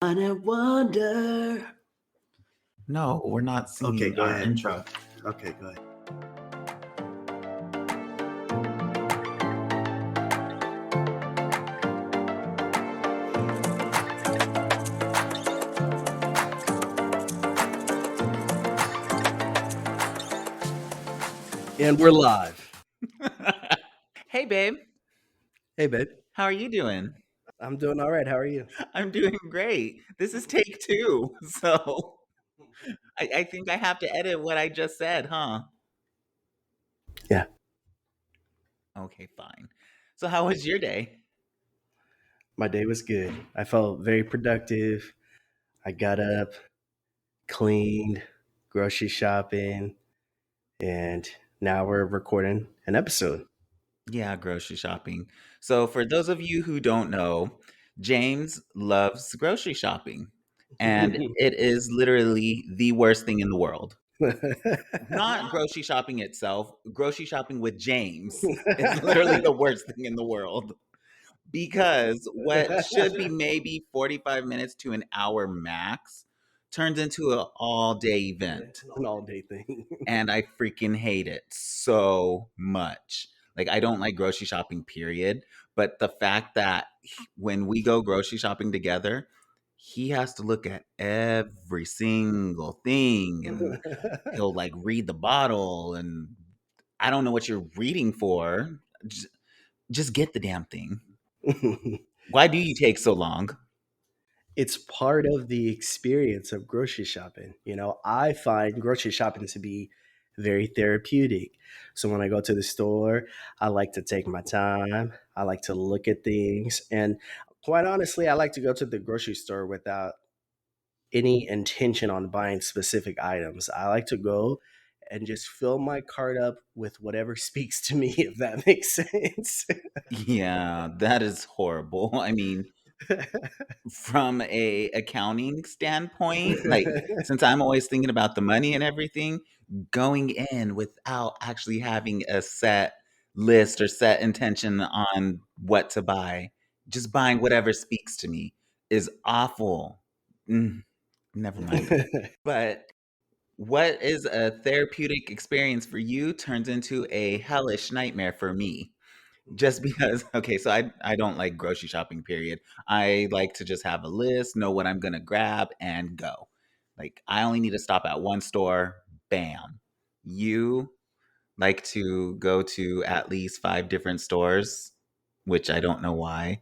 And wonder. No, we're not Okay, singing go our ahead. intro. Okay, go ahead. And we're live. Hey, babe. Hey, babe. How are you doing? I'm doing all right. How are you? I'm doing great. This is take two. So I think I have to edit what I just said, huh? Yeah. Okay, fine. So, how was your day? My day was good. I felt very productive. I got up, cleaned, grocery shopping, and now we're recording an episode. Yeah, grocery shopping. So, for those of you who don't know, James loves grocery shopping, and it is literally the worst thing in the world. Not grocery shopping itself, grocery shopping with James is literally the worst thing in the world. Because what should be maybe 45 minutes to an hour max turns into an all day event. An all day thing. And I freaking hate it so much. Like, I don't like grocery shopping, period. But the fact that when we go grocery shopping together, he has to look at every single thing and he'll like read the bottle. And I don't know what you're reading for. Just get the damn thing. Why do you take so long? It's part of the experience of grocery shopping. I find grocery shopping to be very therapeutic. So when I go to the store, I like to take my time. I like to look at things. And quite honestly, I like to go to the grocery store without any intention on buying specific items. I like to go and just fill my cart up with whatever speaks to me, if that makes sense. Yeah, that is horrible. I mean, from a accounting standpoint, like since I'm always thinking about the money and everything, going in without actually having a set list or set intention on what to buy, just buying whatever speaks to me is awful. Mm, never mind. But what is a therapeutic experience for you turns into a hellish nightmare for me. Just because okay, so I don't like grocery shopping, period. I like to just have a list, know what I'm gonna grab, and go. Like, I only need to stop at one store, bam. You like to go to at least 5 different stores, which I don't know why.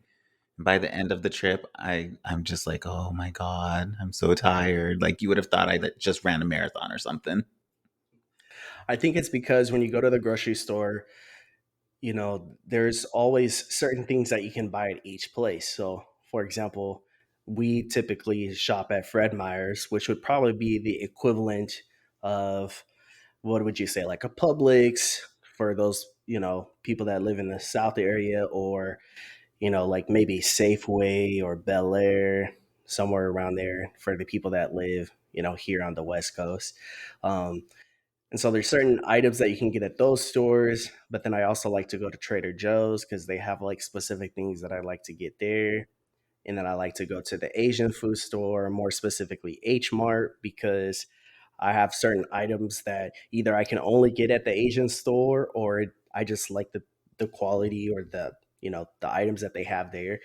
By the end of the trip, I'm just like, "Oh my god, I'm so tired." Like, you would have thought I just ran a marathon or something. I think it's because when you go to the grocery store, there's always certain things that you can buy at each place. So, for example, we typically shop at Fred Meyer's, which would probably be the equivalent of what would you say, like a Publix for those, people that live in the South area, or, like maybe Safeway or Bel Air, somewhere around there for the people that live, here on the West Coast. Um, and so there's certain items that you can get at those stores, but then I also like to go to Trader Joe's because they have like specific things that I like to get there. And then I like to go to the Asian food store, more specifically H Mart, because I have certain items that either I can only get at the Asian store, or I just like the quality or the items that they have there.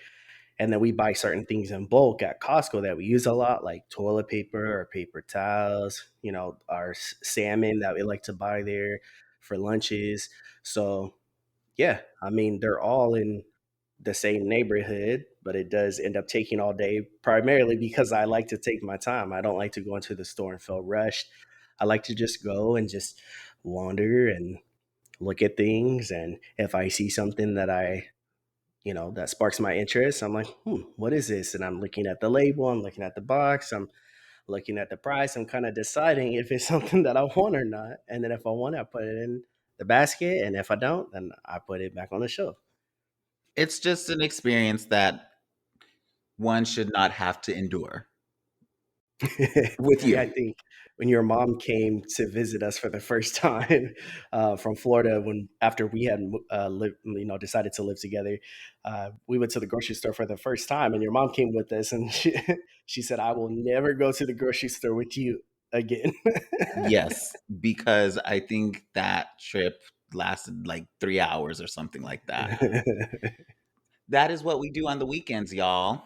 And then we buy certain things in bulk at Costco that we use a lot, like toilet paper or paper towels, our salmon that we like to buy there for lunches. So, yeah, I mean, they're all in the same neighborhood, but it does end up taking all day, primarily because I like to take my time. I don't like to go into the store and feel rushed. I like to just go and just wander and look at things. And if I see something that sparks my interest, I'm like, what is this? And I'm looking at the label, I'm looking at the box, I'm looking at the price, I'm kind of deciding if it's something that I want or not. And then if I want it, I put it in the basket. And if I don't, then I put it back on the shelf. It's just an experience that one should not have to endure. with Yeah, you. I think when your mom came to visit us for the first time from Florida, when after we had decided to live together, we went to the grocery store for the first time, and your mom came with us, and she said, "I will never go to the grocery store with you again." Yes, because I think that trip lasted like 3 hours or something like that. That is what we do on the weekends, y'all.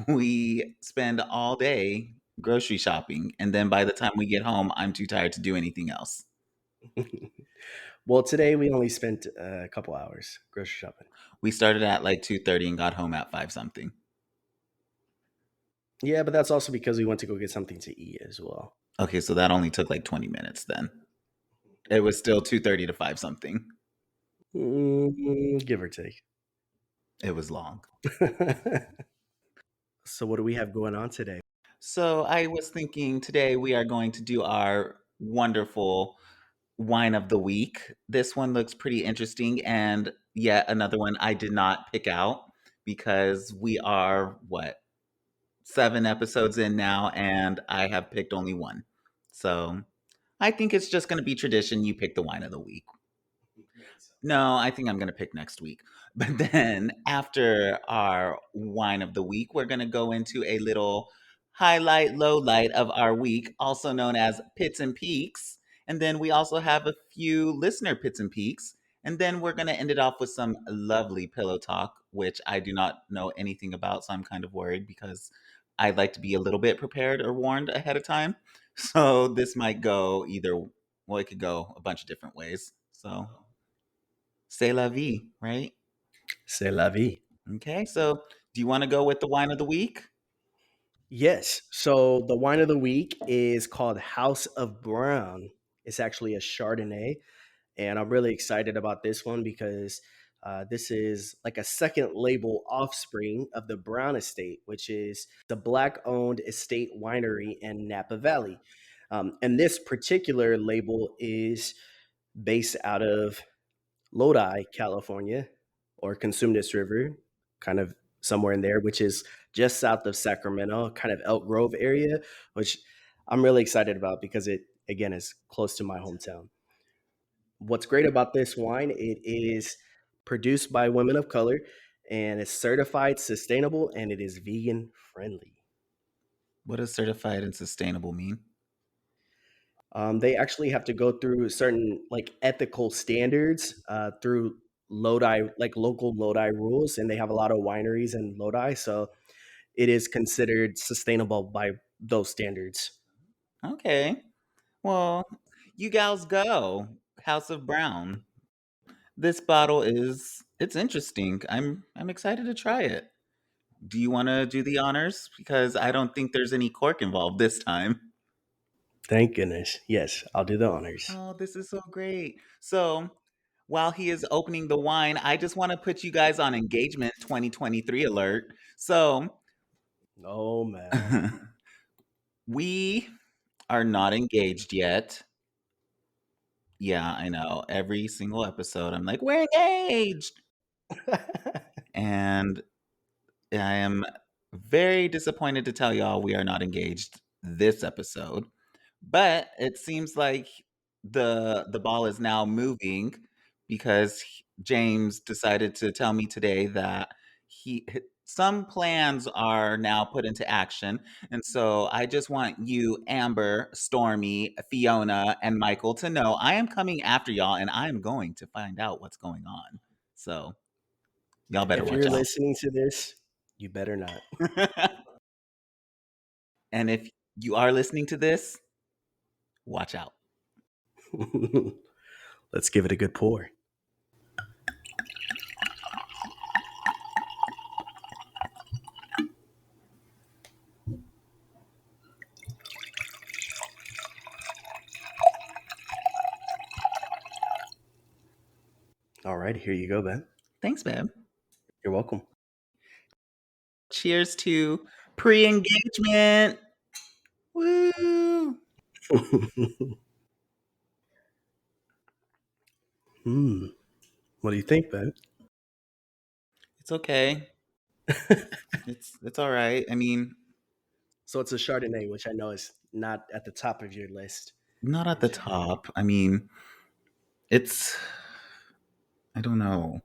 We spend all day grocery shopping, and then by the time we get home, I'm too tired to do anything else. Well, today we only spent a couple hours grocery shopping. We started at like 2:30 and got home at 5 something. Yeah, but that's also because we went to go get something to eat as well. Okay, so that only took like 20 minutes then. It was still 2:30 to 5 something. Give or take. It was long. So, what do we have going on today? So I was thinking today we are going to do our wonderful wine of the week. This one looks pretty interesting, and yet another one I did not pick out because we are, what, 7 episodes in now, and I have picked only one. So I think it's just going to be tradition. You pick the wine of the week. No, I think I'm going to pick next week. But then after our wine of the week, we're going to go into a little highlight, low light of our week, also known as pits and peaks. And then we also have a few listener pits and peaks. And then we're going to end it off with some lovely pillow talk, which I do not know anything about. So I'm kind of worried because I'd like to be a little bit prepared or warned ahead of time. So this might go either, well, it could go a bunch of different ways. So c'est la vie, right? C'est la vie. Okay, so do you want to go with the wine of the week? Yes. So the wine of the week is called House of Brown. It's actually a Chardonnay, and I'm really excited about this one because this is like a second label offspring of the Brown Estate, which is the black-owned estate winery in Napa Valley. And this particular label is based out of Lodi, California, or Consumnes River, kind of somewhere in there, which is just south of Sacramento, kind of Elk Grove area, which I'm really excited about because it again is close to my hometown. What's great about this wine, it is produced by women of color and it's certified sustainable and it is vegan friendly. What does certified and sustainable mean? They actually have to go through certain like ethical standards through Lodi, like local Lodi rules, and they have a lot of wineries in Lodi, so it is considered sustainable by those standards. Okay. Well, you gals go. House of Brown. This bottle is it's interesting. I'm excited to try it. Do you want to do the honors because I don't think there's any cork involved this time. Thank goodness. Yes, I'll do the honors. Oh, this is so great. So, while he is opening the wine, I just want to put you guys on engagement 2023 alert. So, Oh man. we are not engaged yet. Yeah, I know. Every single episode, I'm like, we're engaged. And I am very disappointed to tell y'all we are not engaged this episode. But it seems like the ball is now moving because James decided to tell me today that some plans are now put into action. And so I just want you, Amber, Stormy, Fiona, and Michael to know I am coming after y'all and I am going to find out what's going on. So y'all better If watch you're out. listening to this, you better not. And if you are listening to this, watch out. Let's give it a good pour. All right, here you go, Ben. Thanks, babe. You're welcome. Cheers to pre-engagement. Woo! Hmm. What do you think, Ben? It's okay. It's all right. I mean, So it's a Chardonnay, which I know is not at the top of your list Not at in the general. top. I mean, it's I don't know.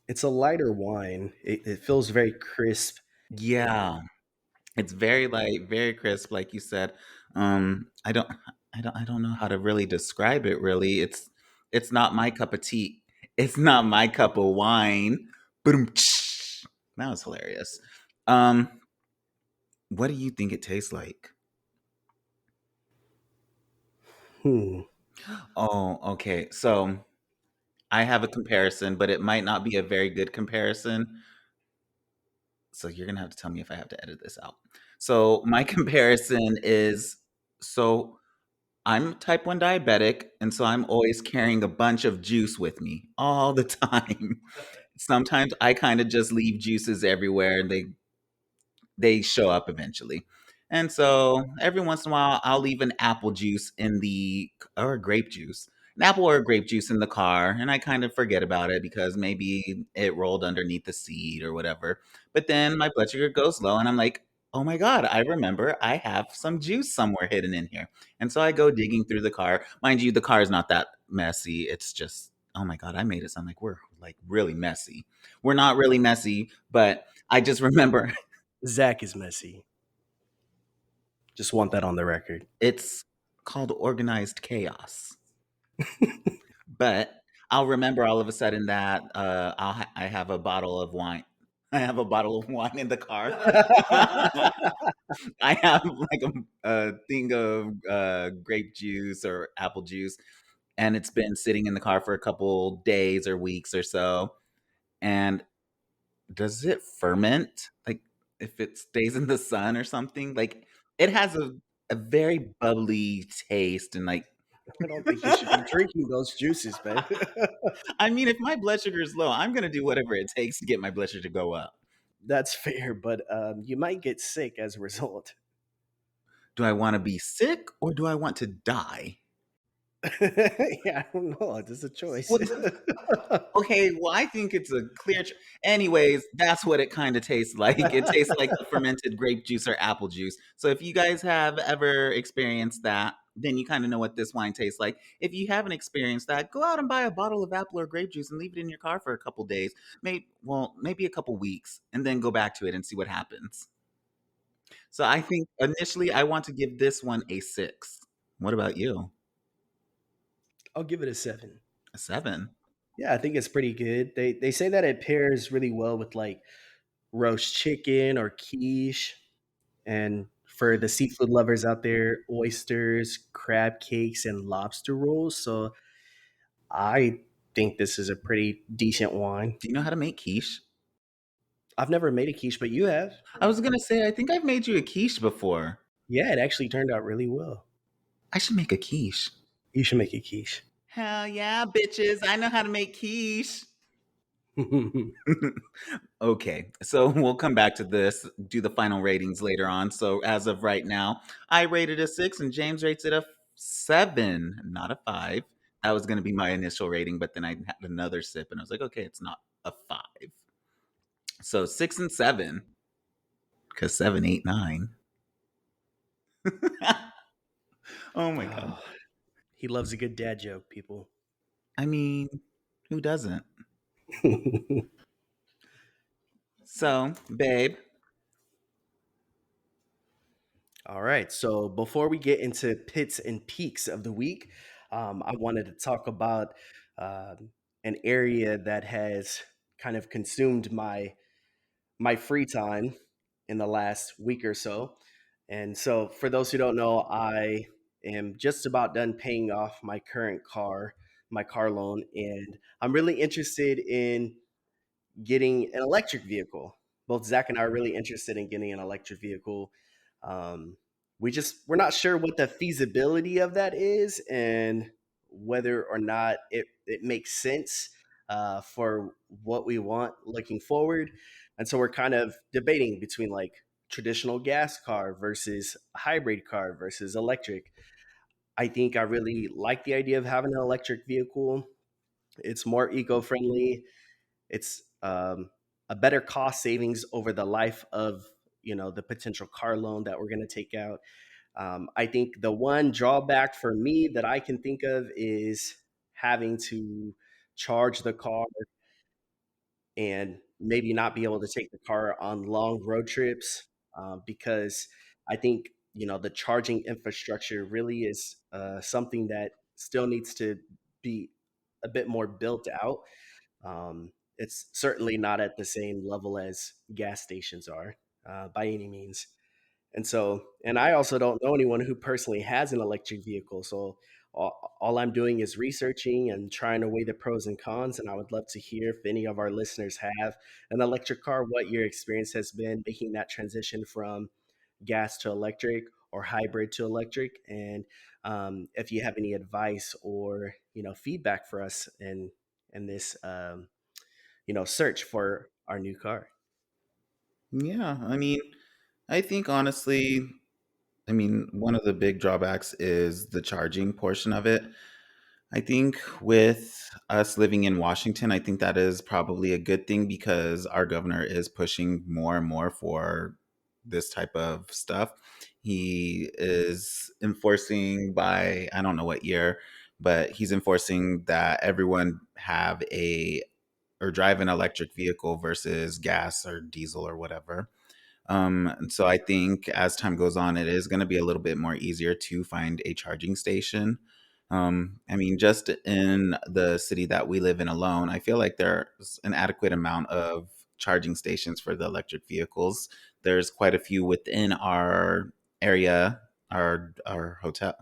It's a lighter wine. It feels very crisp. And Yeah. It's very light, very crisp, like you said. I don't I don't know how to really describe it really. It's not my cup of tea. It's not my cup of wine. Boom. That was hilarious. Um, what do you think it tastes like? hmm. Oh, okay. So I have a comparison, but it might not be a very good comparison. So you're gonna have to tell me if I have to edit this out. So my comparison is so I'm type 1 diabetic, and so I'm always carrying a bunch of juice with me all the time. Sometimes I kinda just leave juices everywhere, and they show up eventually. And so every once in a while, I'll leave an apple juice in the or a grape juice, an apple or a grape juice in the car, and I kind of forget about it because maybe it rolled underneath the seat or whatever. But then my blood sugar goes low, and I'm like, oh my God, I remember I have some juice somewhere hidden in here. And so I go digging through the car. Mind you, the car is not that messy. It's just, oh my God, I made it sound like we're like really messy. We're not really messy, but I just remember Zach is messy. Just want that on the record. it's called organized chaos. But I'll remember all of a sudden that I have a bottle of wine. I have a bottle of wine in the car. I have like a thing of grape juice or apple juice, and it's been sitting in the car for a couple days or weeks or so. And does it ferment? Like if it stays in the sun or something? Like it has a very bubbly taste and like I don't think you should be drinking those juices, man. I mean, if my blood sugar is low, I'm gonna do whatever it takes to get my blood sugar to go up. That's fair, but you might get sick as a result. Do I wanna be sick or do I want to die? Yeah, I don't know. It's a choice. What okay, well, I think it's a clear anyways, that's what it kinda tastes like. It tastes like the fermented grape juice or apple juice. So if you guys have ever experienced that, then you kinda know what this wine tastes like. If you haven't experienced that, go out and buy a bottle of apple or grape juice and leave it in your car for a couple days, maybe a couple weeks, and then go back to it and see what happens. So I think initially I want to give this one a 6. What about you? I'll give it a 7. A 7? Yeah, I think it's pretty good. They say that it pairs really well with like roast chicken or quiche, and for the seafood lovers out there, oysters, crab cakes, and lobster rolls. So I think this is a pretty decent wine. Do you know how to make quiche? I've never made a quiche, but you have. I was gonna say, I think I've made you a quiche before. Yeah, it actually turned out really well. I should make a quiche. You should make a quiche. Hell yeah, bitches. I know how to make quiche. Okay, so we'll come back to this, do the final ratings later on. So as of right now, I rated a 6 and James rates it a 7, not a 5. That was going to be my initial rating, but then I had another sip and I was like, okay, it's not a 5. So 6 and 7, because 7, 8, 9. Oh my God. Oh, he loves a good dad joke, people. I mean, who doesn't? So, babe, All right. So before we get into pits and peaks of the week, I wanted to talk about an area that has kind of consumed my free time in the last week or so. And so, for those who don't know, I am just about done paying off my current car, my car loan, and I'm really interested in getting an electric vehicle. Both Zach and I are really interested in getting an electric vehicle. Um, we're not sure what the feasibility of that is and whether or not it makes sense for what we want looking forward. And so we're kind of debating between like traditional gas car versus a hybrid car versus electric. I think I really like the idea of having an electric vehicle. It's more eco-friendly. It's a better cost savings over the life of the potential car loan that we're going to take out. I think the one drawback for me that I can think of is having to charge the car and maybe not be able to take the car on long road trips, because I think the charging infrastructure really is something that still needs to be a bit more built out. It's certainly not at the same level as gas stations are, by any means. And I also don't know anyone who personally has an electric vehicle. So all I'm doing is researching and trying to weigh the pros and cons. And I would love to hear if any of our listeners have an electric car, what your experience has been making that transition from gas to electric or hybrid to electric. And if you have any advice or, feedback for us in this, search for our new car. Yeah, I mean, I think honestly, I mean, one of the big drawbacks is the charging portion of it. I think with us living in Washington, I think that is probably a good thing because our governor is pushing more and more for this type of stuff. He is enforcing by, I don't know what year, but he's enforcing that everyone have a or drive an electric vehicle versus gas or diesel or whatever. And so I think as time goes on, it is going to be a little bit more easier to find a charging station. I mean, just in the city that we live in alone, I feel like there's an adequate amount of charging stations for the electric vehicles. There's quite a few within our area, our hotel,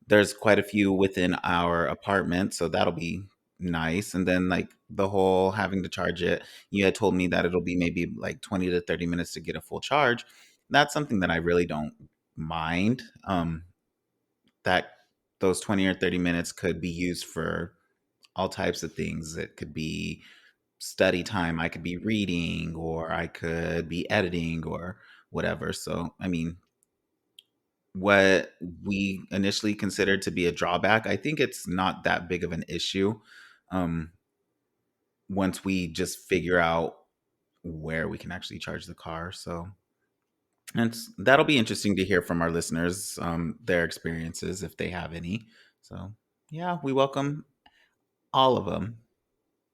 there's quite a few within our apartment, so that'll be nice. And then like the whole having to charge it, you had told me that it'll be maybe like 20 to 30 minutes to get a full charge. That's something that I really don't mind. That those 20 or 30 minutes could be used for all types of things. It could be study time, I could be reading, or I could be editing or whatever. So, I mean, what we initially considered to be a drawback, I think it's not that big of an issue um, once we just figure out where we can actually charge the car. So that'll be interesting to hear from our listeners, their experiences if they have any. So yeah, we welcome all of them.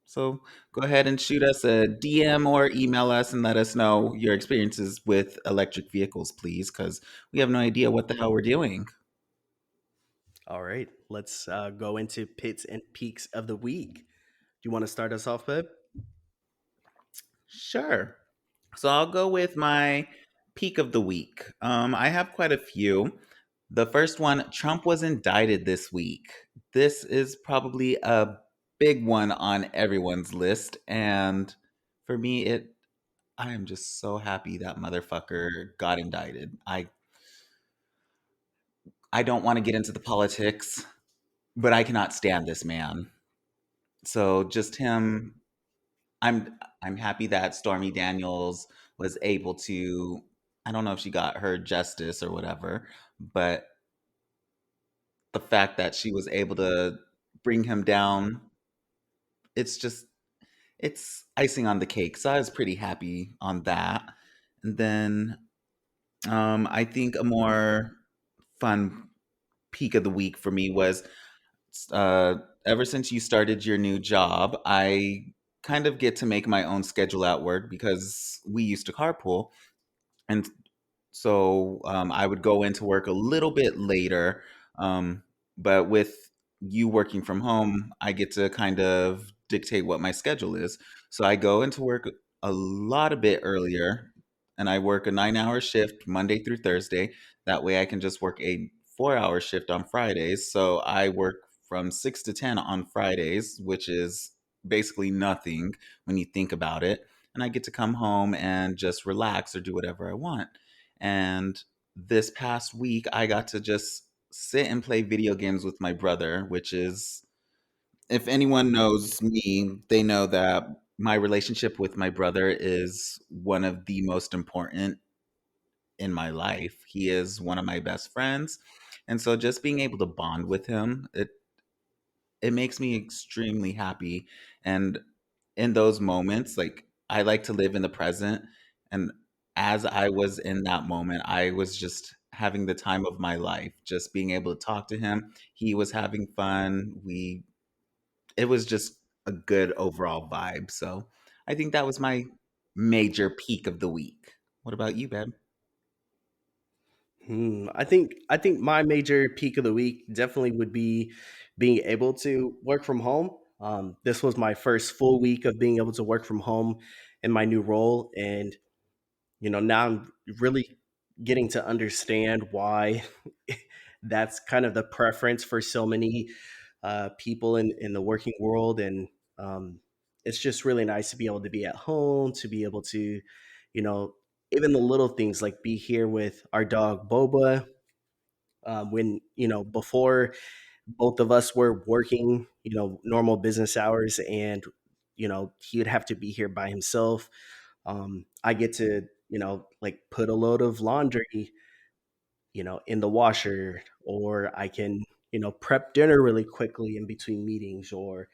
So go ahead and shoot us a DM or email us and let us know your experiences with electric vehicles, please, because we have no idea what the hell we're doing. All right, let's go into pits and peaks of the week. Do you want to start us off, Pip? Sure. So I'll go with my peak of the week. I have quite a few. The first one, Trump was indicted this week. This is probably a big one on everyone's list. And for me, I am just so happy that motherfucker got indicted. I don't want to get into the politics, but I cannot stand this man. So just him, I'm happy that Stormy Daniels was able to, I don't know if she got her justice or whatever, but the fact that she was able to bring him down, it's just it's icing on the cake. So I was pretty happy on that. And then I think a more fun peak of the week for me was uh, ever since you started your new job, I kind of get to make my own schedule at work because we used to carpool. And so I would go into work a little bit later. Um, but with you working from home, I get to kind of dictate what my schedule is. So I go into work a lot a bit earlier and I work a 9 hour shift Monday through Thursday. That way I can just work a 4 hour shift on Fridays. So I work from 6 to 10 on Fridays, which is basically nothing when you think about it. And I get to come home and just relax or do whatever I want. And this past week, I got to just sit and play video games with my brother, which is, if anyone knows me, they know that my relationship with my brother is one of the most important in my life. He is one of my best friends. And so just being able to bond with him, it makes me extremely happy. And in those moments, like I like to live in the present. And as I was in that moment, I was just having the time of my life, just being able to talk to him. He was having fun. We It was just a good overall vibe. So I think that was my major peak of the week. What about you, babe? I think my major peak of the week definitely would be being able to work from home. This was my first full week of being able to work from home in my new role, and now I'm really getting to understand why that's kind of the preference for so many people in the working world. And it's just really nice to be able to be at home, to be able to, you know, even the little things like be here with our dog Boba. When, before both of us were working, normal business hours, and, he would have to be here by himself. I get to, like put a load of laundry, in the washer, or I can, prep dinner really quickly in between meetings, or,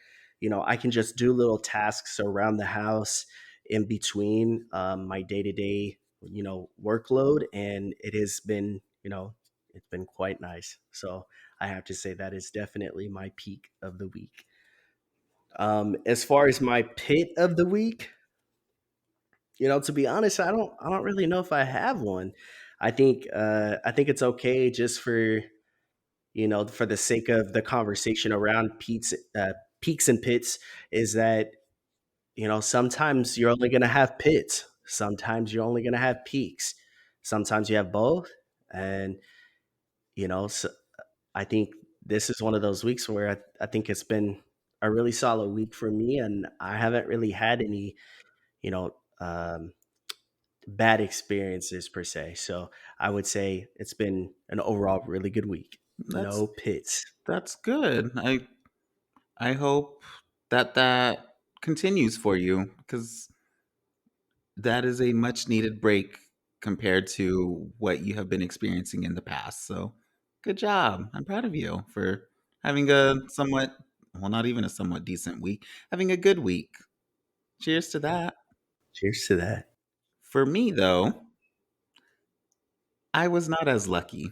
I can just do little tasks around the house in between my day to day, workload. And it has been, it's been quite nice. So I have to say that is definitely my peak of the week. As far as my pit of the week, to be honest, I don't really know if I have one. I think it's okay just for, for the sake of the conversation around peaks and pits, is that, sometimes you're only going to have pits. Sometimes you're only going to have peaks. Sometimes you have both. And, so I think this is one of those weeks where I think it's been a really solid week for me. And I haven't really had any, you know, um, bad experiences per se. So I would say it's been an overall really good week. That's No pits. that's good. I hope that that continues for you because that is a much needed break compared to what you have been experiencing in the past. So, good job. I'm proud of you for having a somewhat, well, not even a somewhat decent week, having a good week. Cheers to that. Cheers to that. For me, though, I was not as lucky.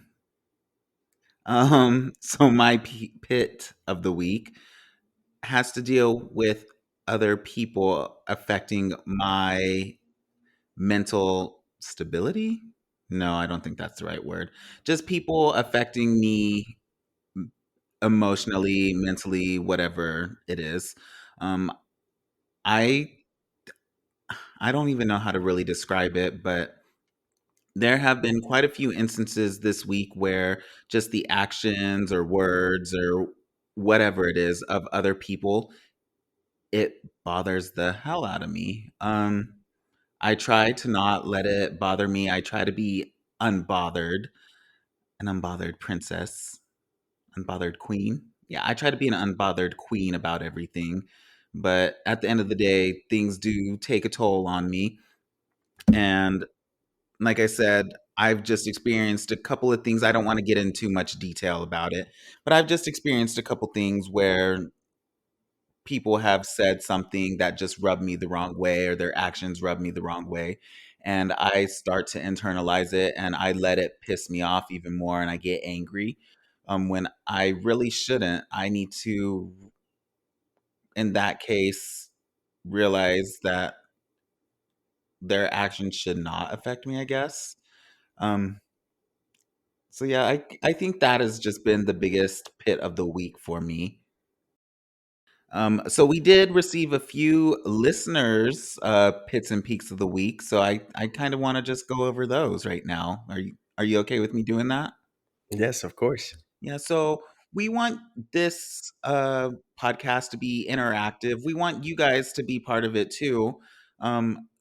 So my pit of the week has to deal with other people affecting my mental stability? No, I don't think that's the right word. Just people affecting me emotionally, mentally, whatever it is. Um, I I don't even know how to really describe it, but there have been quite a few instances this week where just the actions or words or whatever it is of other people, it bothers the hell out of me. I try to not let it bother me. I try to be unbothered, an unbothered princess, unbothered queen. Yeah, I try to be an unbothered queen about everything. But at the end of the day, things do take a toll on me. And like I said, I've just experienced a couple of things. I don't want to get into much detail about it, but I've just experienced a couple things where people have said something that just rubbed me the wrong way or their actions rub me the wrong way. And I start to internalize it and I let it piss me off even more and I get angry when I really shouldn't. I need to, in that case, realize that their actions should not affect me, I guess. Um, so yeah, I think that has just been the biggest pit of the week for me. So we did receive a few listeners' pits and peaks of the week. So I kind of want to just go over those right now. Are you okay with me doing that? Yes, of course. Yeah, so we want this podcast to be interactive. We want you guys to be part of it too.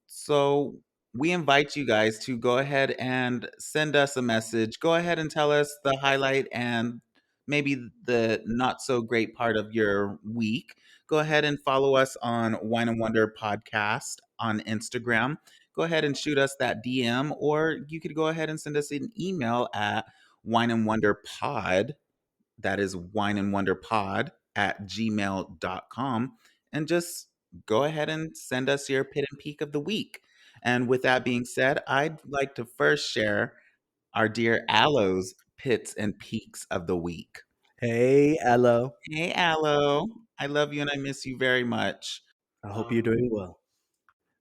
So we invite you guys to go ahead and send us a message. Go ahead and tell us the highlight and maybe the not so great part of your week. Go ahead and follow us on Wine and Wonder Podcast on Instagram. Go ahead and shoot us that DM, or you could go ahead and send us an email at Wine and Wonder Pod, that is wineandwonderpod at gmail.com. And just go ahead and send us your pit and peak of the week. And with that being said, I'd like to first share our dear Aloe's pits and peaks of the week. Hey, Ella. Hey, Aloe. I love you and I miss you very much. I hope you're Um, doing well.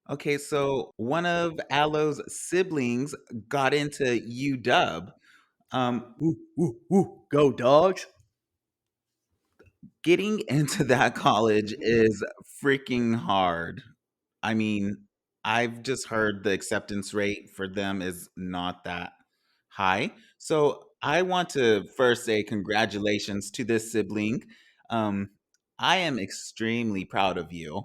okay, so one of Aloe's siblings got into UW. Woo, woo, woo. Go, dogs. Getting into that college is freaking hard. I mean, I've just heard the acceptance rate for them is not that high. So I want to first say congratulations to this sibling. Um, I am extremely proud of you.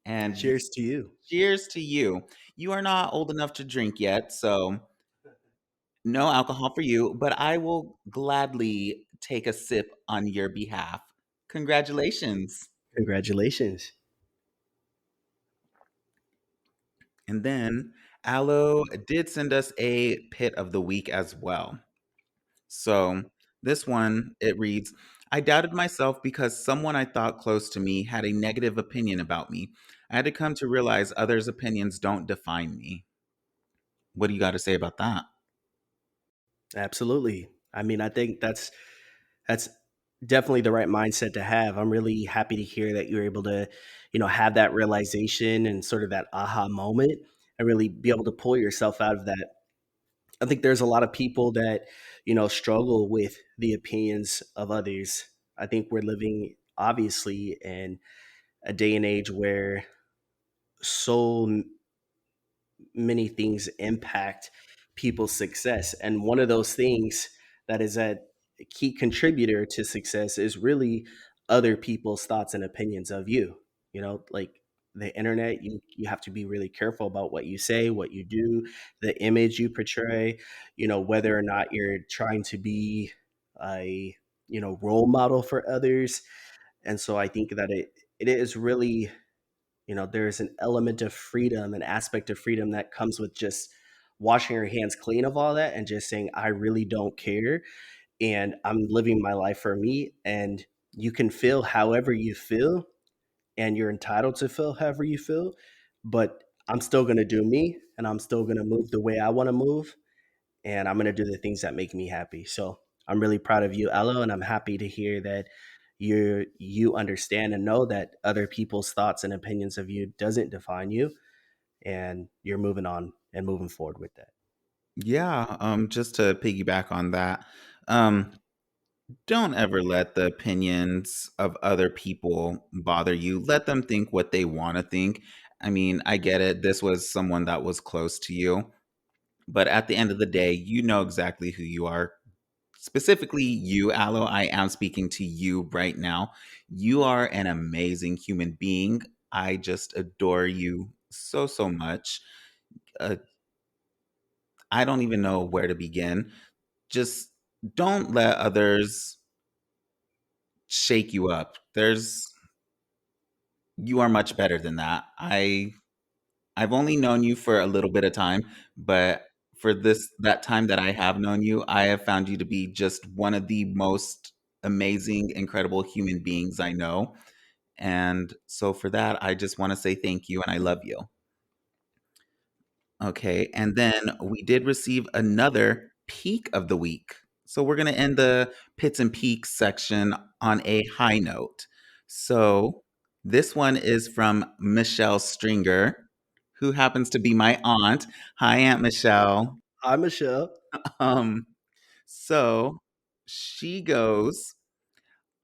And Cheers to you. cheers to you. You are not old enough to drink yet, so no alcohol for you, but I will gladly take a sip on your behalf. Congratulations. Congratulations. And then Aloe did send us a pit of the week as well. So this one, it reads, I doubted myself because someone I thought close to me had a negative opinion about me. I had to come to realize others' opinions don't define me. What do you got to say about that? Absolutely. I mean, I think that's definitely the right mindset to have. I'm really happy to hear that you're able to, have that realization and sort of that aha moment and really be able to pull yourself out of that. I think there's a lot of people that, struggle with the opinions of others. I think we're living obviously in a day and age where so many things impact people's success. And one of those things that is a key contributor to success is really other people's thoughts and opinions of you. Like the internet, you have to be really careful about what you say, what you do, the image you portray, whether or not you're trying to be a, role model for others. And so I think that it is really, there's an element of freedom, an aspect of freedom that comes with just washing your hands clean of all that and just saying, I really don't care. And I'm living my life for me. And you can feel however you feel, and you're entitled to feel however you feel. But I'm still going to do me, and I'm still going to move the way I want to move, and I'm going to do the things that make me happy. So I'm really proud of you, Ella, and I'm happy to hear that you understand and know that other people's thoughts and opinions of you doesn't define you, and you're moving on and moving forward with that. Yeah, just to piggyback on that, um, don't ever let the opinions of other people bother you. Let them think what they want to think. I mean, I get it. This was someone that was close to you, but at the end of the day, you know exactly who you are. Specifically, you, Aloe, I am speaking to you right now. You are an amazing human being. I just adore you so, so much. Uh, I don't even know where to begin. Just don't let others shake you up. You are much better than that. I've only known you for a little bit of time, but for that time that I have known you, I have found you to be just one of the most amazing, incredible human beings I know. And so for that, I just want to say thank you and I love you. Okay, and then we did receive another peak of the week. So we're going to end the pits and peaks section on a high note. So this one is from Michelle Stringer, who happens to be my aunt. Hi, Aunt Michelle. Hi, Michelle. Um, so she goes,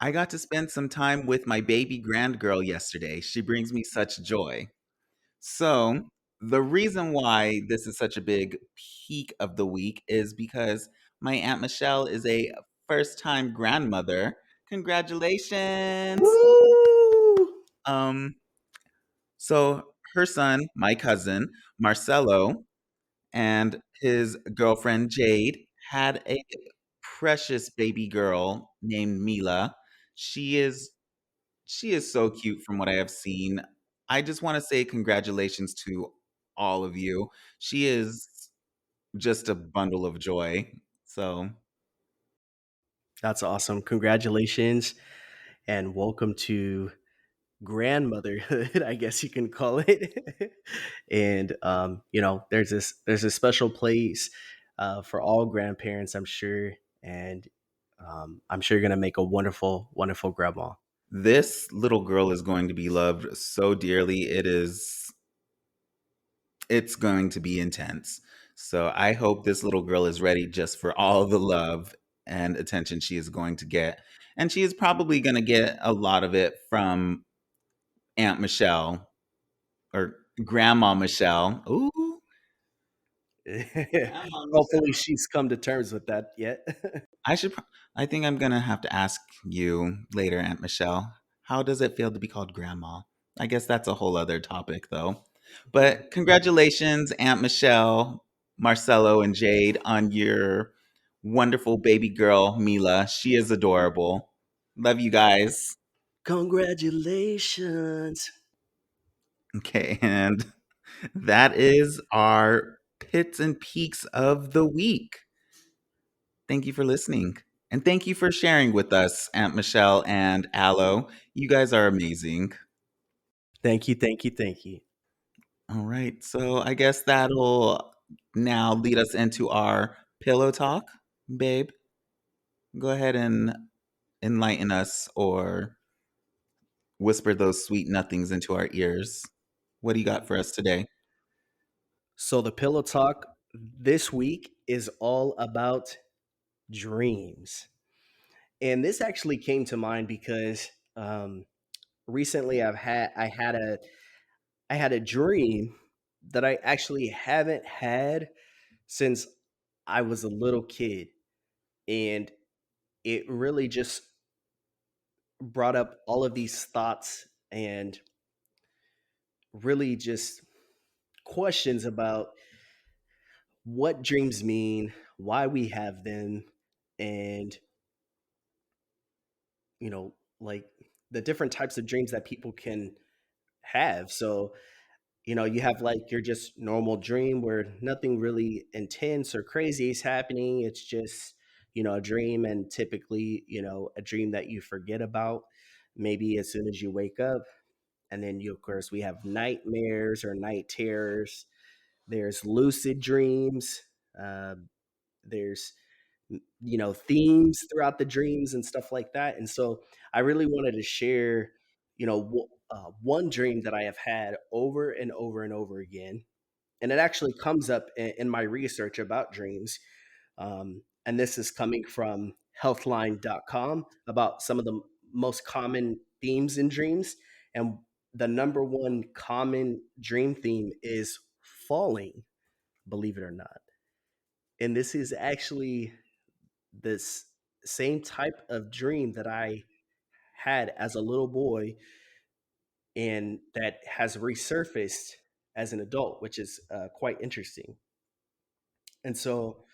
I got to spend some time with my baby grand girl yesterday. She brings me such joy. So, the reason why this is such a big peak of the week is because my Aunt Michelle is a first time grandmother. Congratulations. Woo! Um, so her son, my cousin, Marcelo, and his girlfriend Jade had a precious baby girl named Mila. She is she is so cute from what I have seen. I just want to say congratulations to all of you. She is just a bundle of joy. So, That's awesome. Congratulations and welcome to grandmotherhood, I guess you can call it. And there's a special place for all grandparents, I'm sure, and I'm sure you're gonna make a wonderful, wonderful grandma. This little girl is going to be loved so dearly. It's going to be intense. So I hope this little girl is ready just for all the love and attention she is going to get. And she is probably going to get a lot of it from Aunt Michelle or Grandma Michelle. Ooh, Grandma Hopefully, Michelle. she's come to terms with that yet. I should. I think I'm gonna have to ask you later, Aunt Michelle. How does it feel to be called Grandma? I guess that's a whole other topic, though. But congratulations, Aunt Michelle, Marcelo, and Jade, on your wonderful baby girl, Mila. She is adorable. Love you guys. Congratulations. Okay, and that is our pits and peaks of the week. Thank you for listening. And thank you for sharing with us, Aunt Michelle and Aloe. You guys are amazing. Thank you, thank you, thank you. All right. So I guess that'll now lead us into our pillow talk. Babe, go ahead and enlighten us or whisper those sweet nothings into our ears. What do you got for us today? So, the pillow talk this week is all about dreams. And this actually came to mind because recently I had a dream that I actually haven't had since I was a little kid, and it really just brought up all of these thoughts and really just questions about what dreams mean, why we have them, and like the different types of dreams that people can have. So, you have like your just normal dream where nothing really intense or crazy is happening. It's just, a dream, and typically, a dream that you forget about maybe as soon as you wake up. And then of course, we have nightmares or night terrors. There's lucid dreams. There's themes throughout the dreams and stuff like that. And so I really wanted to share one dream that I have had over and over and over again, and it actually comes up in my research about dreams. And this is coming from healthline.com about some of the most common themes in dreams. And the number one common dream theme is falling, believe it or not. And this is actually this same type of dream that I had as a little boy and that has resurfaced as an adult, which is quite interesting. And so,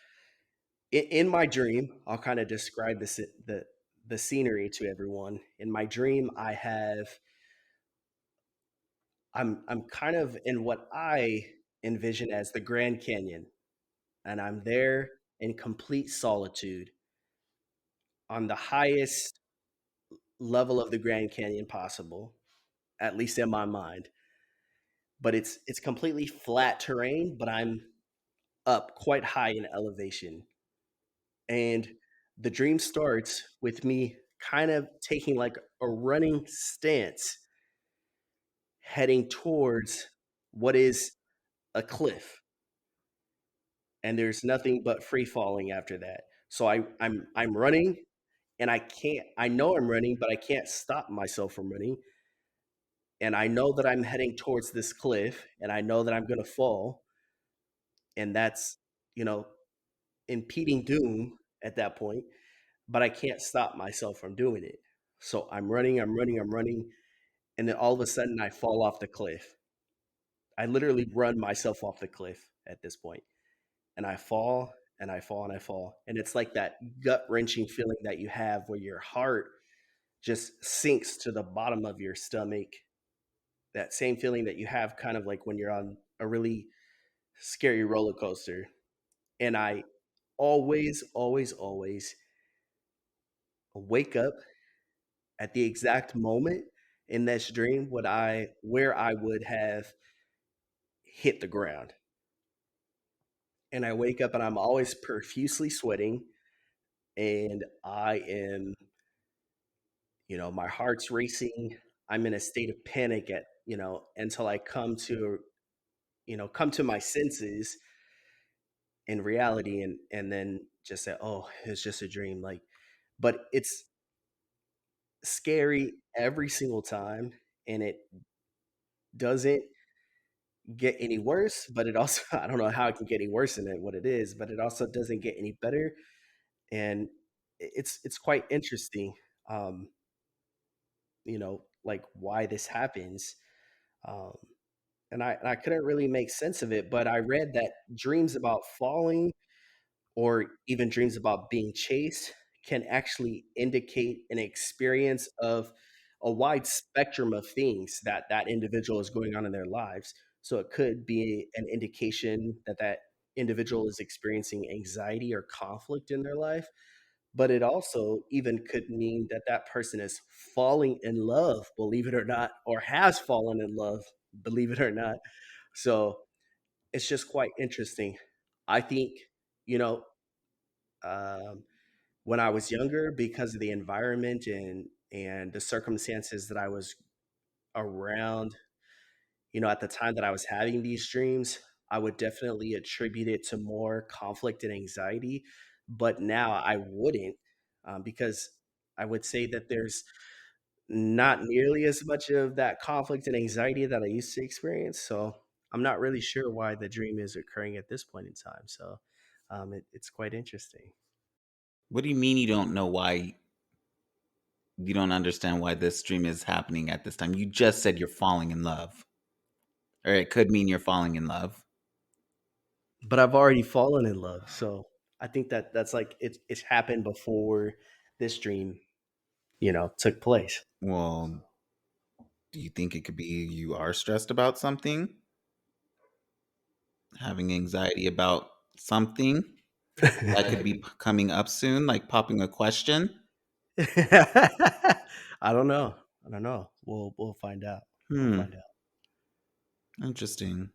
in my dream, I'll kind of describe the scenery to everyone. In my dream, I'm kind of in what I envision as the Grand Canyon, and I'm there in complete solitude on the highest level of the Grand Canyon possible, at least in my mind. But it's completely flat terrain, but I'm up quite high in elevation. And the dream starts with me kind of taking like a running stance heading towards what is a cliff, and there's nothing but free falling after that. So I'm running, and I know I'm running, but I can't stop myself from running. And I know that I'm heading towards this cliff, and I know that I'm going to fall, and that's, you know, impeding doom at that point, but I can't stop myself from doing it. So I'm running, I'm running, I'm running, and then all of a sudden I fall off the cliff. I literally run myself off the cliff at this point, and I fall and I fall and I fall. And it's like that gut wrenching feeling that you have where your heart just sinks to the bottom of your stomach. That same feeling that you have kind of like when you're on a really scary roller coaster. And I always, always, always wake up at the exact moment in this dream would I where I would have hit the ground. And I wake up and I'm always profusely sweating and I am, my heart's racing. I'm in a state of panic until I come to my senses in reality and then just say, "Oh, it's just a dream." But it's scary every single time and it doesn't get any worse, but it also I don't know how it can get any worse than what it is, but it also doesn't get any better. And it's quite interesting, um, like why this happens. Um, and I couldn't really make sense of it, but I read that dreams about falling or even dreams about being chased can actually indicate an experience of a wide spectrum of things that that individual is going on in their lives. So it could be an indication that that individual is experiencing anxiety or conflict in their life, but it also even could mean that that person is falling in love, believe it or not, or has fallen in love, believe it or not. So it's just quite interesting. I think, you know, um, when I was younger, because of the environment and the circumstances that I was around, at the time that I was having these dreams, I would definitely attribute it to more conflict and anxiety. But now I wouldn't, because I would say that there's not nearly as much of that conflict and anxiety that I used to experience. So I'm not really sure why the dream is occurring at this point in time. So it's quite interesting. What do you mean you don't know why you don't understand why this dream is happening at this time? You just said you're falling in love. Or it could mean you're falling in love. But I've already fallen in love, so I think that that's like it's happened before this dream, took place. Well, do you think it could be you are stressed about something? Having anxiety about something that could be coming up soon, like popping a question? I don't know. I don't know. We'll find out. We'll Hmm, find out. interesting.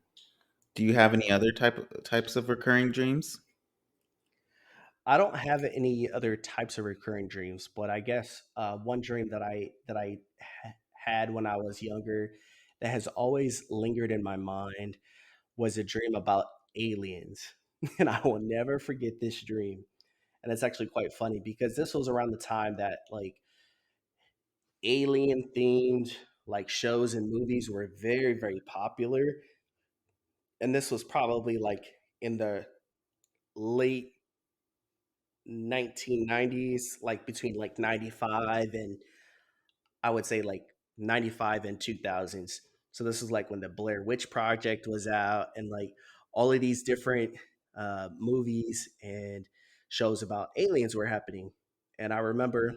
Do you have any other types of recurring dreams? I don't have any other types of recurring dreams, but I guess one dream that I had when I was younger that has always lingered in my mind was a dream about aliens, and I will never forget this dream. And it's actually quite funny because this was around the time that like alien themed like shows and movies were very very popular, and this was probably like in the late 1990s, like between like 95 and I would say like 95 and 2000s. So this is like when the Blair Witch Project was out and like all of these different movies and shows about aliens were happening. And I remember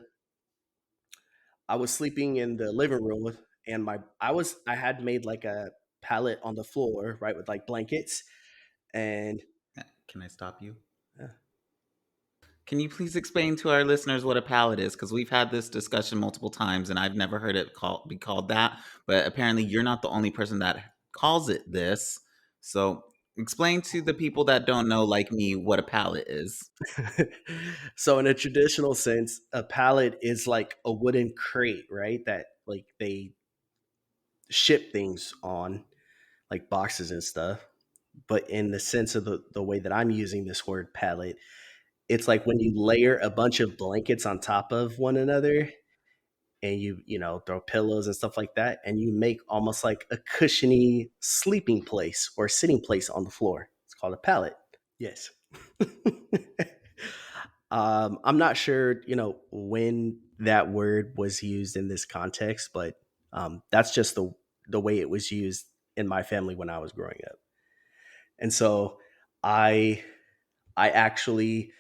I was sleeping in the living room and I had made like a pallet on the floor, right, with like blankets and Can I stop you? uh, Can you please explain to our listeners what a palette is? Because we've had this discussion multiple times, and I've never heard it be called that. But apparently, you're not the only person that calls it this. So, explain to the people that don't know, like me, what a palette is. so in a traditional sense, a pallet is like a wooden crate, right? That like they ship things on, like boxes and stuff. But in the sense of the way that I'm using this word pallet, it's like when you layer a bunch of blankets on top of one another and you throw pillows and stuff like that and you make almost like a cushiony sleeping place or sitting place on the floor. It's called a pallet. Yes. I'm not sure, when that word was used in this context, but that's just the way it was used in my family when I was growing up. And so I I actually,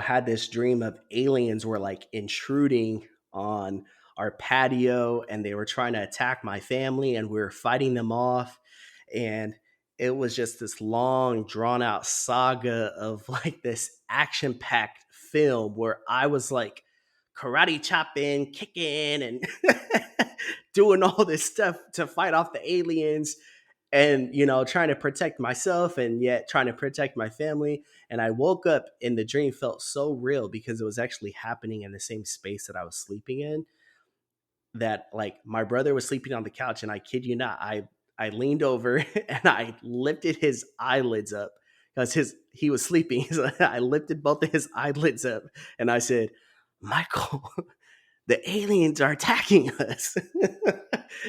had this dream of aliens were like intruding on our patio and they were trying to attack my family and we were fighting them off. And it was just this long, drawn out saga of like this action packed film where I was like karate chopping, kicking, and doing all this stuff to fight off the aliens and trying to protect myself and yet trying to protect my family. And I woke up and the dream felt so real because it was actually happening in the same space that I was sleeping in, that like my brother was sleeping on the couch, and I kid you not, I leaned over and I lifted his eyelids up because his he was sleeping. So I lifted both of his eyelids up and I said, Michael, the aliens are attacking us.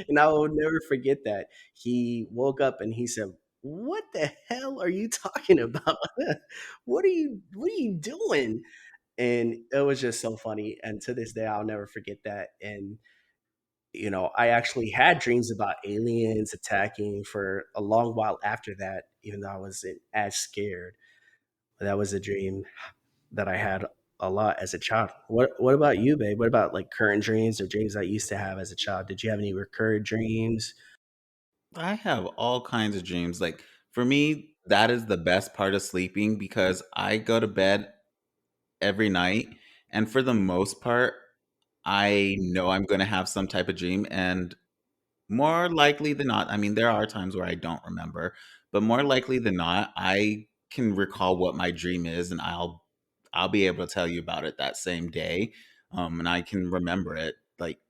And I will never forget that. He woke up and he said, what the hell are you talking about? What are you doing? And it was just so funny. And to this day, I'll never forget that. And I actually had dreams about aliens attacking for a long while after that, even though I wasn't as scared. But that was a dream that I had a lot as a child. What about you, babe? What about like current dreams or dreams I used to have as a child? Did you have any recurrent dreams? I have all kinds of dreams. Like for me, that is the best part of sleeping because I go to bed every night, and for the most part, I know I'm going to have some type of dream, and more likely than not, I mean, there are times where I don't remember, but more likely than not, I can recall what my dream is, and I'll be able to tell you about it that same day, and I can remember it like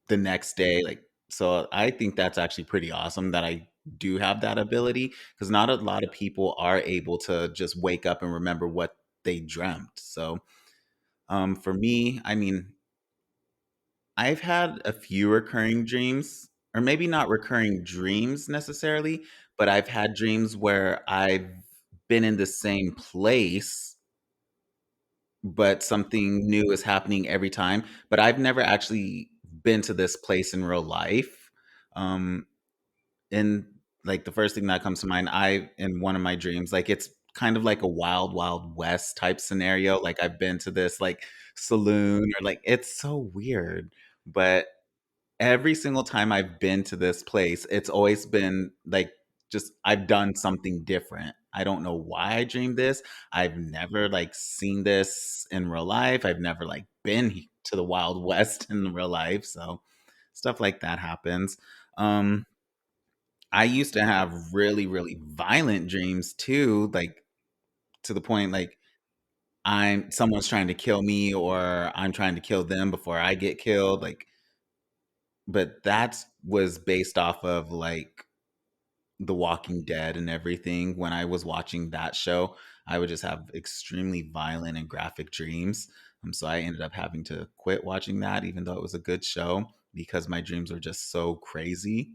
the next day. Like, so I think that's actually pretty awesome that I do have that ability because not a lot of people are able to just wake up and remember what they dreamt. So, for me, I mean, I've had a few recurring dreams, or maybe not recurring dreams necessarily, but I've had dreams where I've been in the same place, but something new is happening every time. But I've never actually been to this place in real life. Um, and like the first thing that comes to mind, I in one of my dreams, like it's kind of like a wild, wild west type scenario. Like I've been to this like saloon or like it's so weird. But every single time I've been to this place, it's always been like just I've done something different. I don't know why I dreamed this. I've never like seen this in real life. I've never like been to the Wild West in real life. So stuff like that happens. Um I used to have really, really violent dreams too, like to the point like I'm someone's trying to kill me or I'm trying to kill them before I get killed. Like but that was based off of like The Walking Dead and everything. When I was watching that show, I would just have extremely violent and graphic dreams. So I ended up having to quit watching that, even though it was a good show, because my dreams were just so crazy.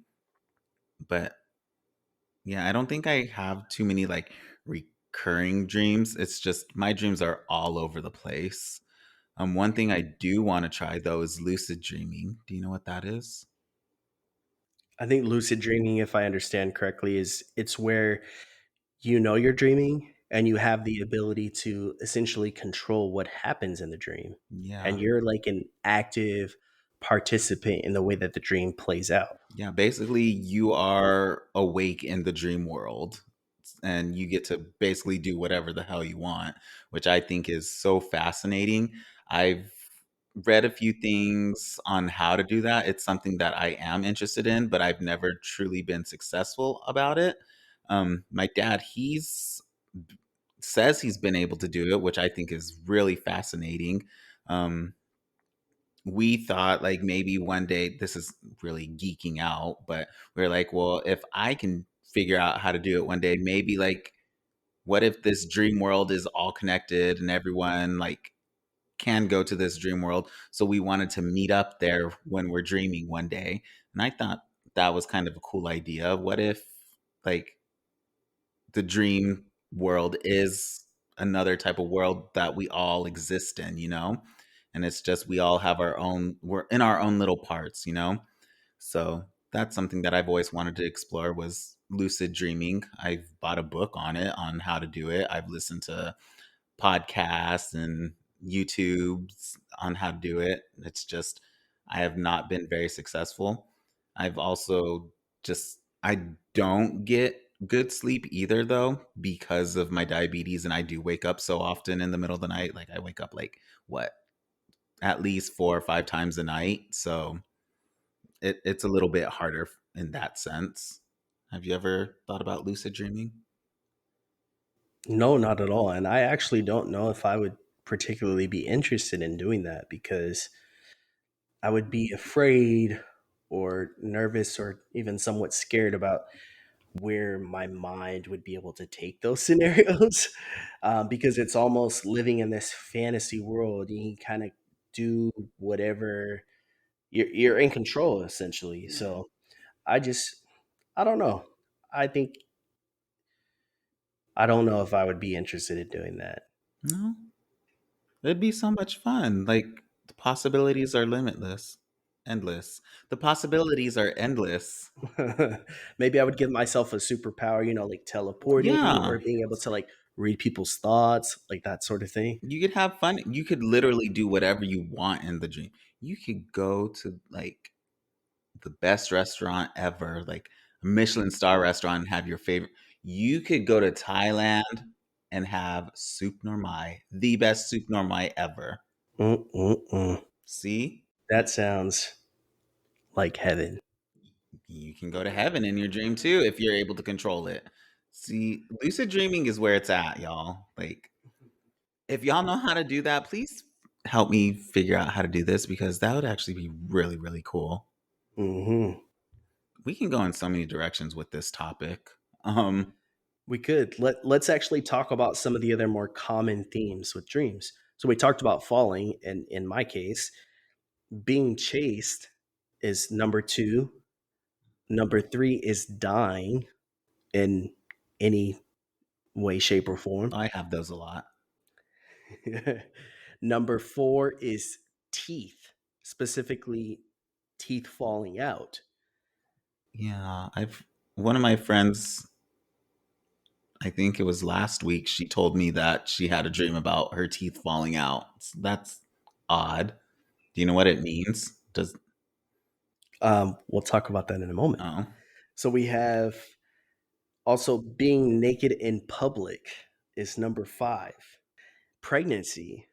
But yeah, I don't think I have too many like recurring dreams. It's just my dreams are all over the place. One thing I do want to try though is lucid dreaming. Do you know what that is? I think lucid dreaming, if I understand correctly, is it's where you're dreaming and you have the ability to essentially control what happens in the dream. And Yeah. you're like an active participant in the way that the dream plays out. Yeah, basically, you are awake in the dream world and you get to basically do whatever the hell you want, which I think is so fascinating. I've read a few things on how to do that. It's something that I am interested in, but I've never truly been successful about it. My dad, he's says he's been able to do it, which I think is really fascinating. Um, we thought like maybe one day this is really geeking out, but we are like, well, if I can figure out how to do it one day, maybe like what if this dream world is all connected and everyone like can go to this dream world? So we wanted to meet up there when we're dreaming one day. And I thought that was kind of a cool idea. What if like the dream world is another type of world that we all exist in, you know? And it's just we all have our own we're in our own little parts, you know? So that's something that I've always wanted to explore was lucid dreaming. I've bought a book on it on how to do it. I've listened to podcasts and YouTubes on how to do it. It's just I have not been very successful. I've also just I don't get good sleep either though because of my diabetes and I do wake up so often in the middle of the night. Like I wake up like what at least 4 or 5 times a night. So it's a little bit harder in that sense. Have you ever thought about lucid dreaming? No, not at all. And I actually don't know if I would particularly be interested in doing that because I would be afraid or nervous or even somewhat scared about where my mind would be able to take those scenarios because it's almost living in this fantasy world. You can kind of do whatever you're in control essentially. So I just, I don't know. I think, I don't know if I would be interested in doing No, it'd be so much fun. Like the possibilities are limitless, endless. The possibilities are endless. that. Maybe I would give myself a superpower, like teleporting Yeah, or being able to like read people's thoughts, like that sort of thing. you could have fun. You could literally do whatever you want in the dream. You could go to like the best restaurant ever, like a Michelin star restaurant, and have your favorite. You could go to Thailand and have soup normai, the best soup normai ever. Mm-mm-mm. See, That sounds like heaven. you can go to heaven in your dream too if you're able to control it. See, lucid dreaming is where it's at, y'all. Like, if y'all know how to do that, please help me figure out how to do this because that would actually be really, really cool. Hmm. We can go in so many directions with this topic. Um, We could let's actually talk about some of the other more common themes with dreams. So we talked about falling, and in my case, being chased is number two. Number three is dying in any way, shape, or form. I have those a lot. Number four is teeth, specifically teeth falling out. Yeah, I've one of my friends, I think it was last week, she told me that she had a dream about her teeth falling out. That's odd. Do you know what it means? Does We'll talk about that in a moment. oh, So we have also being naked in public is number five. Pregnancy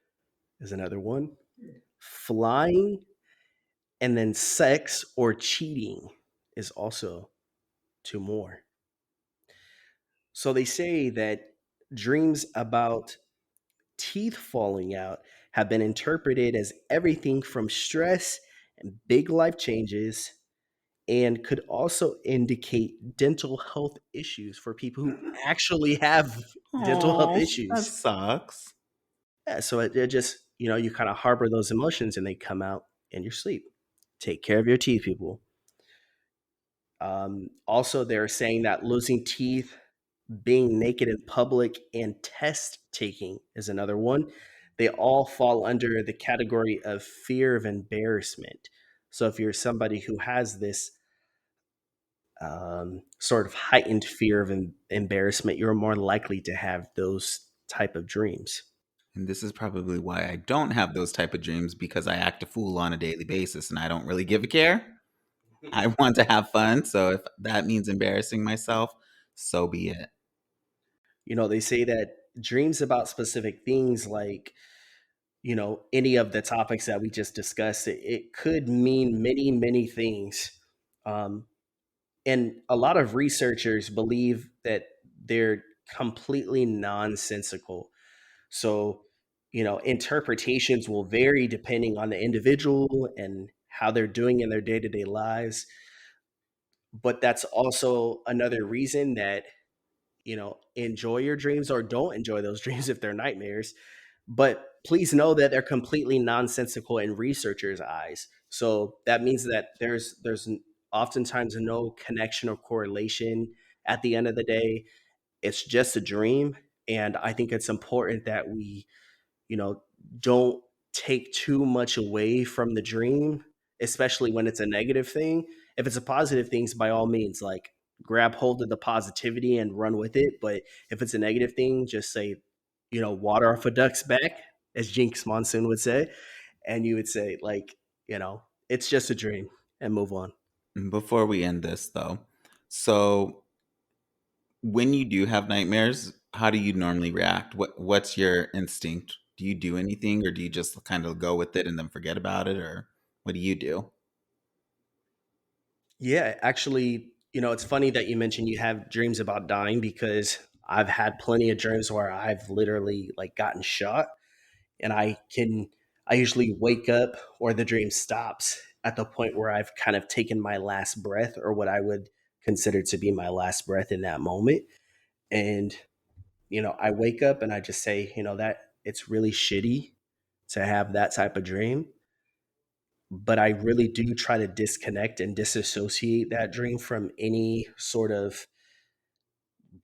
is another one. Flying and then sex or cheating is also two more. So they say that dreams about teeth falling out have been interpreted as everything from stress and big life changes and could also indicate dental health issues for people who actually have dental health oh, that issues. sucks. Yeah, so it just, you kind of harbor those emotions and they come out in your sleep. Take care of your teeth, people. Also, they're saying that losing teeth, being naked in public, and test taking is another one. They all fall under the category of fear of embarrassment. So, if you're somebody who has this sort of heightened fear of embarrassment, you're more likely to have those type of dreams. And this is probably why I don't have those type of dreams because I act a fool on a daily basis and I don't really give a care. I want to have fun, so if that means embarrassing myself, so be it. They say that dreams about specific things like any of the topics that we just discussed, it could mean many, many things. Um, and a lot of researchers believe that they're completely nonsensical. So, interpretations will vary depending on the individual and how they're doing in their day to day lives. But that's also another reason that, enjoy your dreams or don't enjoy those dreams if they're nightmares. But please know that they're completely nonsensical in researchers' eyes. So that means that there's oftentimes no connection or correlation at the end of the day. It's just a dream. And I think it's important that we you know, don't take too much away from the dream, especially when it's a negative thing. If it's a positive thing, by all means, like grab hold of the positivity and run with it. But if it's a negative thing, just say, water off a duck's back, as Jinx Monsoon would say. And you would say, like, it's just a dream and move on. Before we end this though, so when you do have nightmares, how do you normally react? What's your instinct? Do you do anything or do you just kind of go with it and then forget about it or what do you do? Yeah, actually, it's funny that you mentioned you have dreams about dying because I've had plenty of dreams where I've literally like gotten shot and I usually wake up or the dream stops at the point where I've kind of taken my last breath or what I would consider to be my last breath in that moment. And I wake up and I just say, that it's really shitty to have that type of dream, but I really do try to disconnect and disassociate that dream from any sort of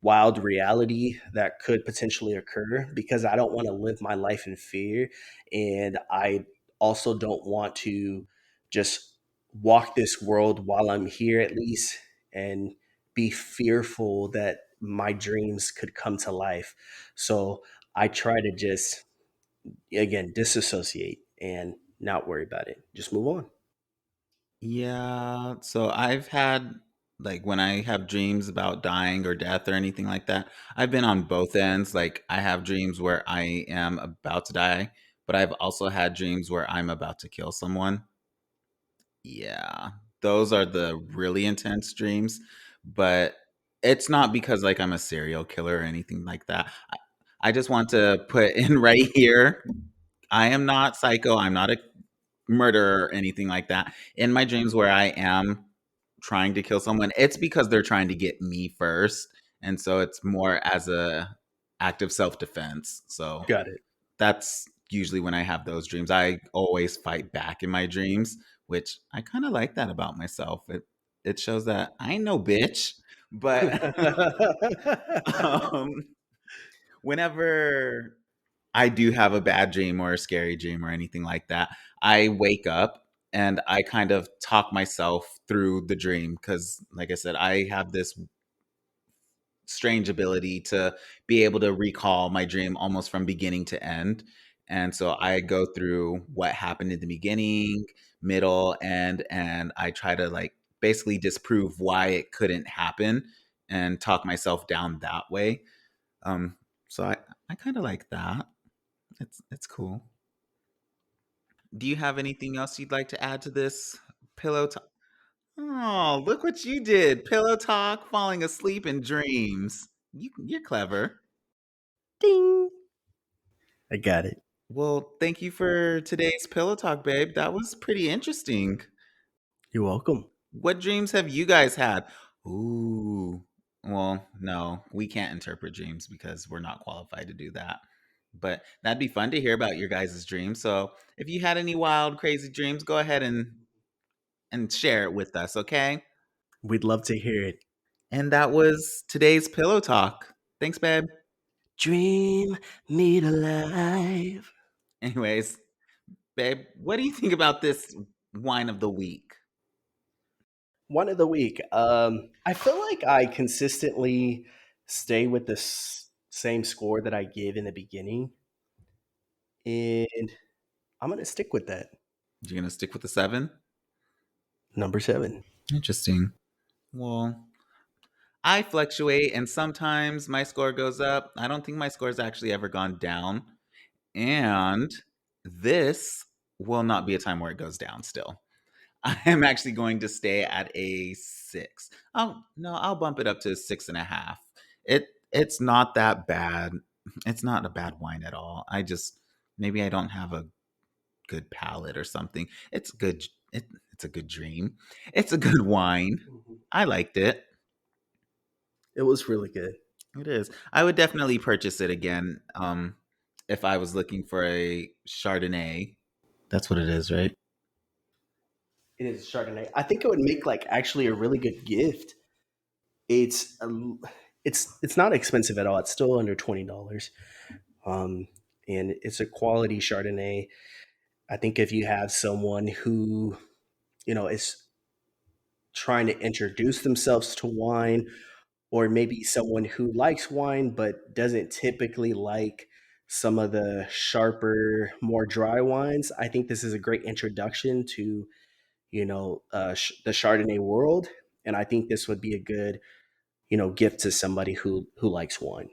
wild reality that could potentially occur because I don't want to live my life in fear. And I also don't want to just walk this world while I'm here, at least, and be fearful that my dreams could come to life. So I try to just, again, disassociate and not worry about it. Just move on. Yeah, so I've had like when I have dreams about dying or death or anything like that, I've been on both ends. Like I have dreams where I am about to die, but I've also had dreams where I'm about to kill someone. Yeah, those are the really intense dreams, but it's not because like I'm a serial killer or anything like that. I just want to put in right here, I am not psycho. I'm not a murderer or anything like that. In my dreams where I am trying to kill someone, it's because they're trying to get me first. And so it's more as a act of self-defense. So Got it. that's usually when I have those dreams. I always fight back in my dreams, which I kind of like that about myself. It shows that I ain't no bitch. But um, whenever I do have a bad dream or a scary dream or anything like that, I wake up and I kind of talk myself through the dream because, like I said, I have this strange ability to be able to recall my dream almost from beginning to end. And so I go through what happened in the beginning, middle, end, and I try to like basically disprove why it couldn't happen and talk myself down that way. Um, so I kind of like that. It's cool. Do you have anything else you'd like to add to this pillow talk? Oh, look what you did. Pillow talk, falling asleep in dreams. You're clever. Ding. I got it. Well, thank you for today's pillow talk, babe. That was pretty interesting. You're welcome. What dreams have you guys had? Ooh. Well, no, we can't interpret dreams because we're not qualified to do that. But that'd be fun to hear about your guys' dreams. So if you had any wild, crazy dreams, go ahead and share it with us, okay? We'd love to hear it. And that was today's pillow talk. Thanks, babe. Dream me alive. Anyways, babe, what do you think about this wine of the week? One of the week. I feel like I consistently stay with the same score that I gave in the beginning, and I'm gonna stick with that. You gonna stick with the seven? Number seven. Interesting. Well, I fluctuate and sometimes my score goes up. I don't think my score's actually ever gone down. And this will not be a time where it goes down still. I am actually going to stay at a six. Oh no, I'll bump it up to 6.5. It's not that bad. It's not a bad wine at all. I just maybe I don't have a good palate or something. It's good. It's a good dream. It's a good wine. Mhm. I liked it. It was really good. It is. I would definitely purchase it again. If I was looking for a Chardonnay. That's what it is, right? It is Chardonnay. I think it would make like actually a really good gift. It's it's not expensive at all. It's still under $20, um, and it's a quality Chardonnay. I think if you have someone who is trying to introduce themselves to wine, or maybe someone who likes wine but doesn't typically like some of the sharper, more dry wines, I think this is a great introduction to the Chardonnay world, and I think this would be a good gift to somebody who likes wine.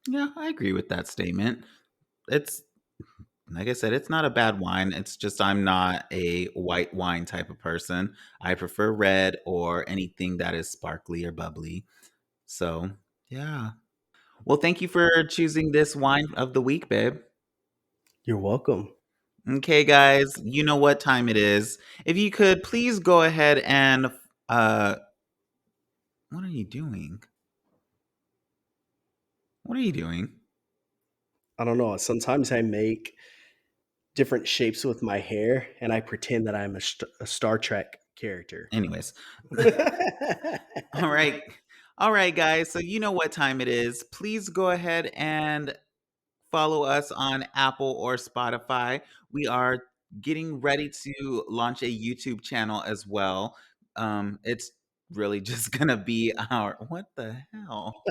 Yeah, I agree with that statement. It's like I said, it's not a bad wine. It's just I'm not a white wine type of person. I prefer red or anything that is sparkly or bubbly. So, yeah. Well, thank you for choosing this wine of the week, babe. You're welcome. Okay, guys, you know what time it is. If you could please go ahead and uh what are you doing? What are you doing? I don't know. Sometimes I make different shapes with my hair, and I pretend that I'm a Star Trek character. Anyways. All right. All right, guys. So you know what time it is. Please go ahead and follow us on Apple or Spotify. We are getting ready to launch a YouTube channel as well. It's really just gonna be our what the hell?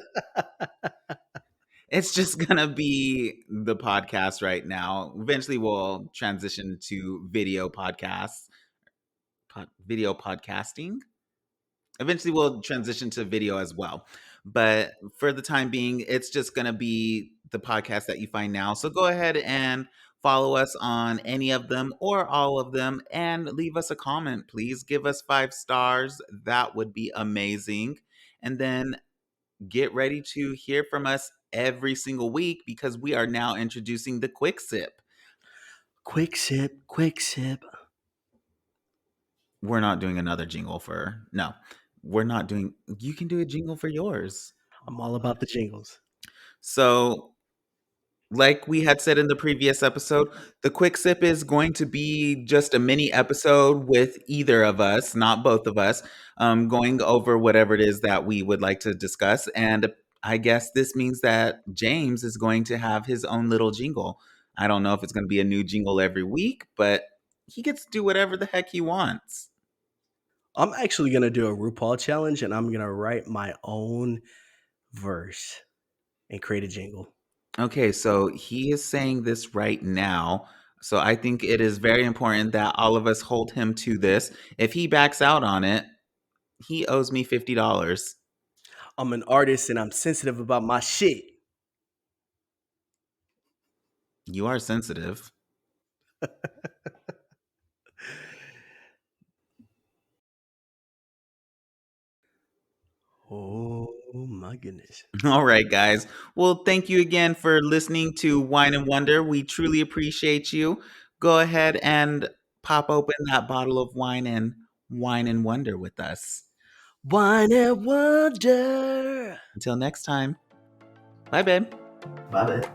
It's just gonna be the podcast right now. Eventually, we'll transition to video podcasts, video podcasting. Eventually, we'll transition to video as well. But for the time being, it's just going to be the podcast that you find now. So go ahead and follow us on any of them or all of them and leave us a comment, please. Give us 5 stars. That would be amazing. And then get ready to hear from us every single week because we are now introducing the quick sip. Quick sip, quick sip. We're not doing another jingle for, no, we're not doing, you can do a jingle for yours. I'm all about the jingles. So, like we had said in the previous episode, the quick sip is going to be just a mini episode with either of us, not both of us, going over whatever it is that we would like to discuss. And I guess this means that James is going to have his own little jingle. I don't know if it's going to be a new jingle every week, but he gets to do whatever the heck he wants. I'm actually gonna do a RuPaul challenge, and I'm gonna write my own verse and create a jingle. Okay, so he is saying this right now. So I think it is very important that all of us hold him to this. If he backs out on it, he owes me $50. I'm an artist, and I'm sensitive about my shit. You are sensitive. Oh my goodness. All right, guys. Well, thank you again for listening to Wine and Wonder. We truly appreciate you. Go ahead and pop open that bottle of wine and wonder with us. Wine and wonder. Until next time. Bye, babe. Bye.